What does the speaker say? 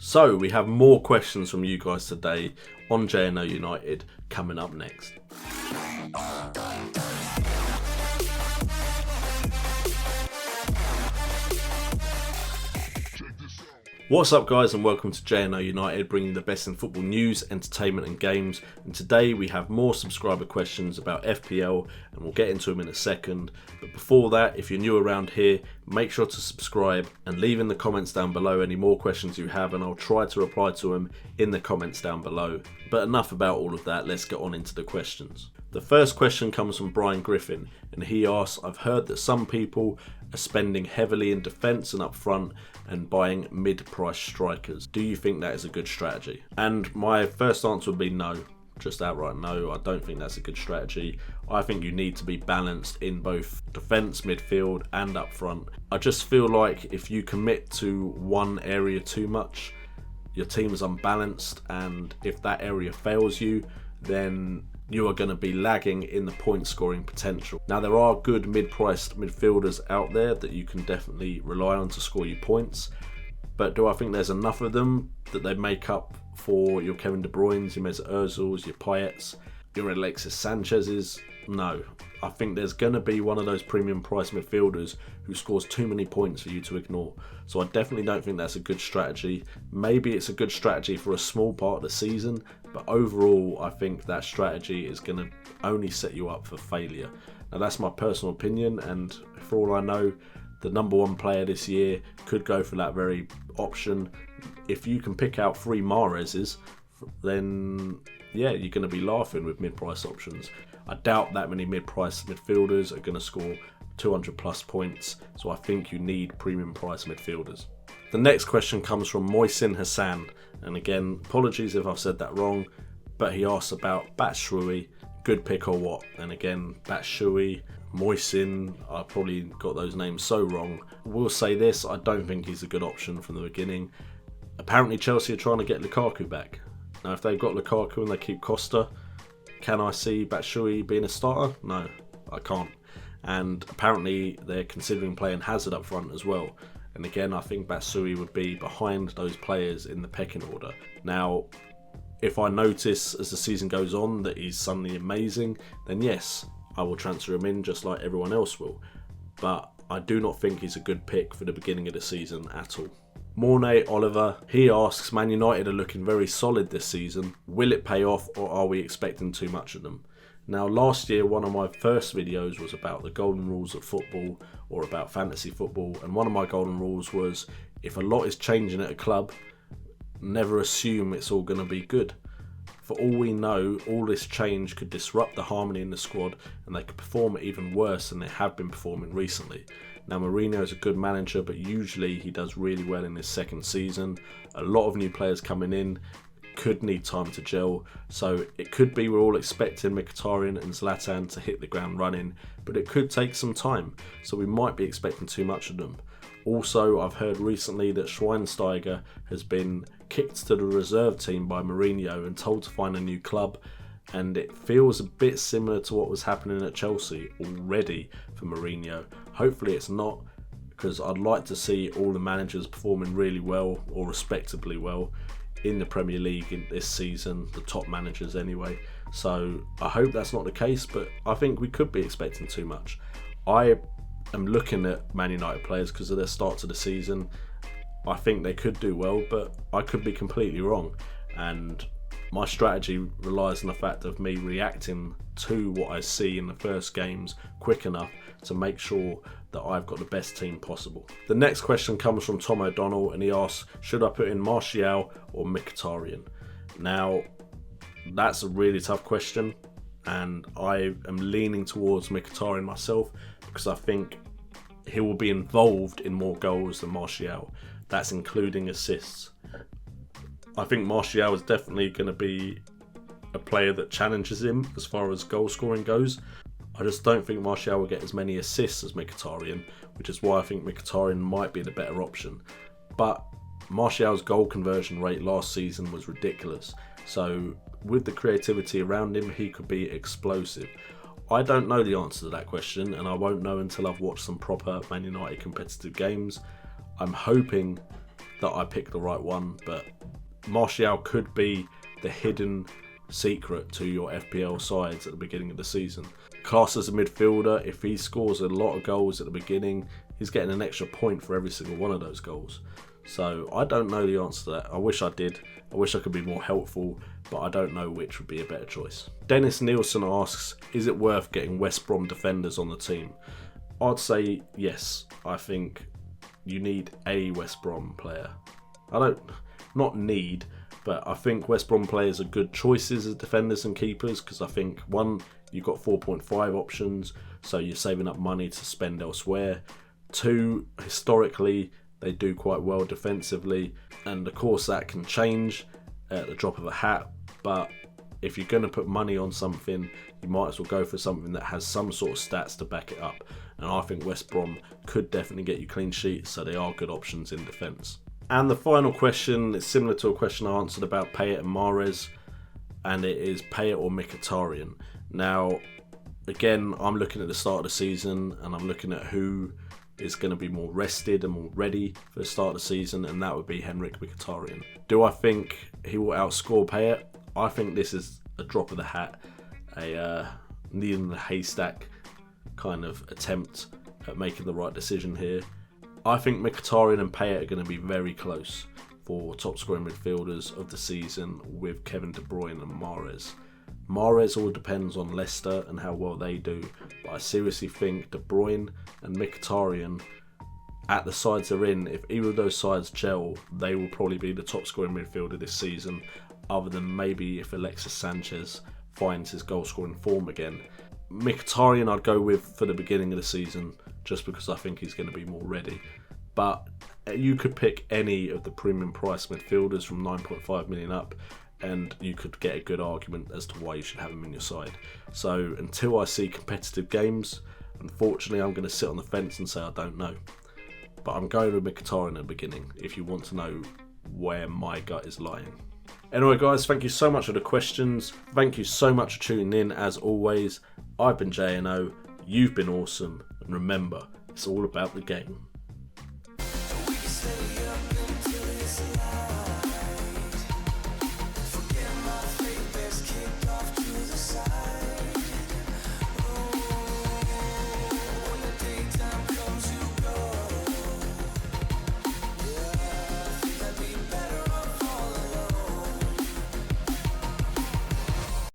So we have more questions from you guys today on JNO United coming up next. What's up guys, and welcome to JNO United, bringing the best in football news, entertainment and games. And today we have more subscriber questions about FPL, and we'll get into them in a second. But before that, if you're new around here, make sure to subscribe and leave in the comments down below any more questions you have, and I'll try to reply to them in the comments down below. But enough about all of that, let's get on into the questions. The first question comes from Brian Griffin, and he asks, I've heard that some people are spending heavily in defence and up front and buying mid-price strikers. Do you think that is a good strategy? And my first answer would be no. Just outright no, I don't think that's a good strategy. I think you need to be balanced in both defence, midfield and up front. I just feel like if you commit to one area too much, your team is unbalanced, and if that area fails you, then you are going to be lagging in the point scoring potential. Now there are good mid-priced midfielders out there that you can definitely rely on to score you points, but do I think there's enough of them that they make up for your Kevin De Bruynes, your Mesut Ozils, your Payets, your Alexis Sanchez's? No. I think there's going to be one of those premium price midfielders who scores too many points for you to ignore. So I definitely don't think that's a good strategy. Maybe it's a good strategy for a small part of the season, but overall I think that strategy is going to only set you up for failure. Now that's my personal opinion, and for all I know, the number one player this year could go for that very option. If you can pick out 3 Mahrez's, then yeah, you're going to be laughing with mid-price options. I doubt that many mid-price midfielders are going to score 200 plus points, so I think you need premium price midfielders. The next question comes from Mohsin Hassan, and again, apologies if I've said that wrong, but he asks about Batshuayi, good pick or what? And again, Batshuayi, Mohsin, I probably got those names so wrong. We'll say this, I don't think he's a good option from the beginning. Apparently Chelsea are trying to get Lukaku back. Now if they've got Lukaku and they keep Costa, can I see Batshuayi being a starter? No, I can't. And apparently they're considering playing Hazard up front as well. And again, I think Batshuayi would be behind those players in the pecking order. Now, if I notice as the season goes on that he's suddenly amazing, then yes, I will transfer him in just like everyone else will. But I do not think he's a good pick for the beginning of the season at all. Mornay Oliver, he asks, Man United are looking very solid this season. Will it pay off, or are we expecting too much of them? Now last year one of my first videos was about the golden rules of football, or about fantasy football, and one of my golden rules was, if a lot is changing at a club, never assume it's all going to be good. For all we know, all this change could disrupt the harmony in the squad, and they could perform even worse than they have been performing recently. Now Mourinho is a good manager, but usually he does really well in his second season. A lot of new players coming in, could need time to gel, so it could be we're all expecting Mkhitaryan and Zlatan to hit the ground running, but it could take some time, so we might be expecting too much of them. Also, I've heard recently that Schweinsteiger has been kicked to the reserve team by Mourinho and told to find a new club, and it feels a bit similar to what was happening at Chelsea already for Mourinho. Hopefully it's not, because I'd like to see all the managers performing really well, or respectably well, in the Premier League in this season, the top managers anyway. So I hope that's not the case, but I think we could be expecting too much. I am looking at Man United players because of their start to the season. I think they could do well, but I could be completely wrong. And my strategy relies on the fact of me reacting to what I see in the first games quick enough to make sure that I've got the best team possible. The next question comes from Tom O'Donnell, and he asks, should I put in Martial or Mkhitaryan? Now, that's a really tough question, and I am leaning towards Mkhitaryan myself because I think he will be involved in more goals than Martial. That's including assists. I think Martial is definitely going to be a player that challenges him as far as goal scoring goes. I just don't think Martial will get as many assists as Mkhitaryan, which is why I think Mkhitaryan might be the better option. But Martial's goal conversion rate last season was ridiculous, so with the creativity around him, he could be explosive. I don't know the answer to that question, and I won't know until I've watched some proper Man United competitive games. I'm hoping that I picked the right one, but Martial could be the hidden secret to your FPL sides at the beginning of the season. Class as a midfielder, if he scores a lot of goals at the beginning, he's getting an extra point for every single one of those goals. So I don't know the answer to that. I wish I did. I wish I could be more helpful, but I don't know which would be a better choice. Dennis Nielsen asks, is it worth getting West Brom defenders on the team? I'd say yes. I think you need a West Brom player. Not need, but I think West Brom players are good choices as defenders and keepers, because I think, one, you've got 4.5 options, so you're saving up money to spend elsewhere. Two, historically, they do quite well defensively, and of course that can change at the drop of a hat, but if you're going to put money on something, you might as well go for something that has some sort of stats to back it up, and I think West Brom could definitely get you clean sheets, so they are good options in defence. And the final question is similar to a question I answered about Payet and Mahrez, and it is Payet or Mkhitaryan. Now, again, I'm looking at the start of the season, and I'm looking at who is going to be more rested and more ready for the start of the season, and that would be Henrik Mkhitaryan. Do I think he will outscore Payet? I think this is a drop of the hat, a needle in the haystack kind of attempt at making the right decision here. I think Mkhitaryan and Payet are going to be very close for top scoring midfielders of the season with Kevin De Bruyne and Mahrez. Mahrez all depends on Leicester and how well they do, but I seriously think De Bruyne and Mkhitaryan, at the sides they're in, if either of those sides gel, they will probably be the top scoring midfielder this season, other than maybe if Alexis Sanchez finds his goal scoring form again. Mkhitaryan I'd go with for the beginning of the season, just because I think he's going to be more ready. But you could pick any of the premium price midfielders from 9.5 million up, and you could get a good argument as to why you should have him in your side. So until I see competitive games, unfortunately I'm going to sit on the fence and say I don't know. But I'm going with Mkhitaryan at the beginning, if you want to know where my gut is lying. Anyway guys, thank you so much for the questions. Thank you so much for tuning in as always. I've been JNO, you've been awesome, and remember, it's all about the game.